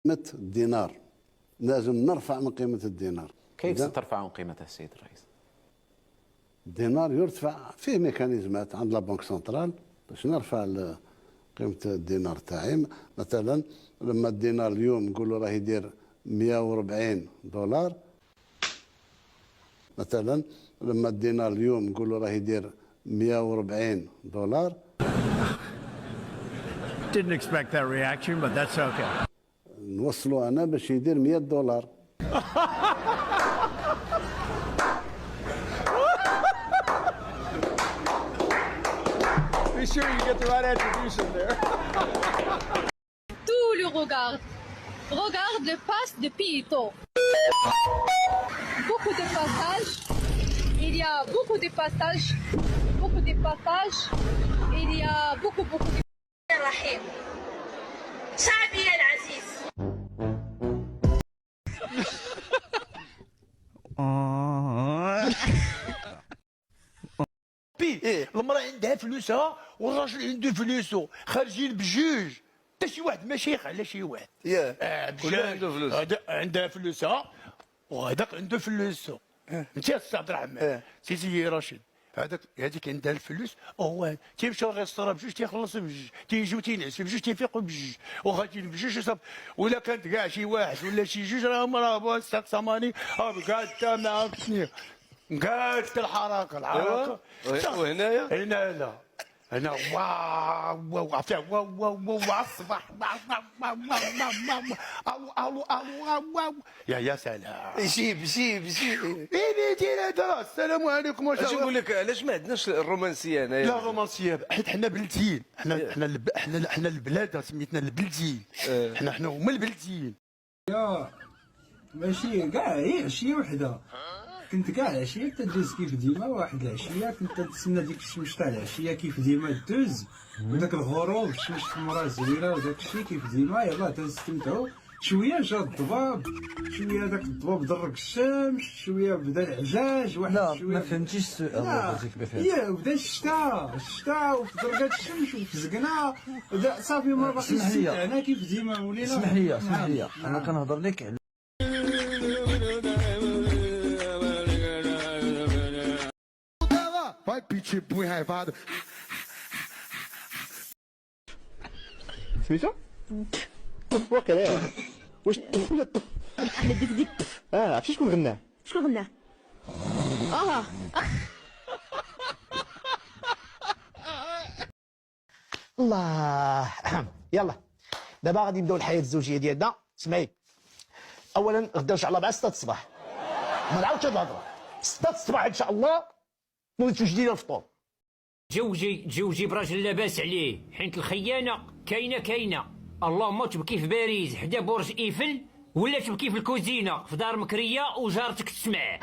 قيمة الدينار، لازم نرفع من قيمة الدينار. كيف سترفع من قيمته السيد الرئيس؟ الدينار يرتفع، فيه ميكانيزمات عند لا بنك سنترال باش نرفع قيمة الدينار تاعي. مثلا لما الدينار اليوم نقولوا راه يدير 140 دولار، مثلا لما الدينار اليوم نقولوا راه يدير 140 دولار. Didn't expect that reaction, but that's okay. نوصلوا انا باش يدير 100 دولار. Be sure you get the right attribution there. Tout le regarde le passe de Pito. Beaucoup de passages. Il y a beaucoup de passages. Il y a beaucoup de. الرحيم شعبي العزيز. المرأة عندها فلوسها والراجل عنده فلوسه، خارجين بجوج، حتى شي واحد ما شيخ على شي واحد. كلها عنده فلوس. هذا عندها فلوسها وهذاك عنده فلوسه. انت يا استاذ عبد الرحمن سيدي راشد، هذيك عندها الفلوس، هو تيمشي للريستوران بجوج تيخلص بجوج، تيجيو تينعسوا بجوج تيفيقوا بجوج، وغاديين بجوج وصافي. ولا كانت كاع شي واحد ولا شي جوج راه استقسماني قاعده مع اثنين، قالت الحركه وهنايا هنا واو الصباح يا سلام. جيب ايه دير هذا. السلام عليكم. اش نقول لك، علاش ما عندناش الرومانسيه هنايا؟ لا رومانسيه، حيت حنا بلديين، حنا البلاد سميتنا البلديين، حنا هما البلديين. يا ماشي كاع هي عشيه وحده، كنت كاع العشيه تدوز كيف ديما. واحد العشيه كنت تسنى ديك الشمس تاع العشيه كيف ديما دوز، وداك الغروب الشمس حمراء زوينه وداك الشيء كيف ديما. يلاه تنستمتعوا شويه. جا الضباب شويه، داك الضباب درك الشمس شويه، بدا العجاج واحد لا شويه. ما فهمتيش السؤال. لا بدا الشتاء وتدركات الشمس وفزقنا صافي ما باقي استمتعنا كيف ديما ولينا. اسمح لي انا كنهضر لك على سميتو؟ واقيلا واش احنا ديك عرفتي شكون غناه؟ شكون غناه؟ الله. يلا دابا غادي نبداو الحياه الزوجيه ديالنا. اسمعي، اولا غدا ان شاء الله مع 6 الصباح، ما نعاودش هاد الهضره. 6 الصباح ان شاء الله نوض جديده الفطور. جوجي براجل لاباس عليه، حيت الخيانه كاينه. اللهم تبكي في باريس حدا برج ايفل، ولا تبكي في الكوزينه في دار مكريه وجارتك تسمع.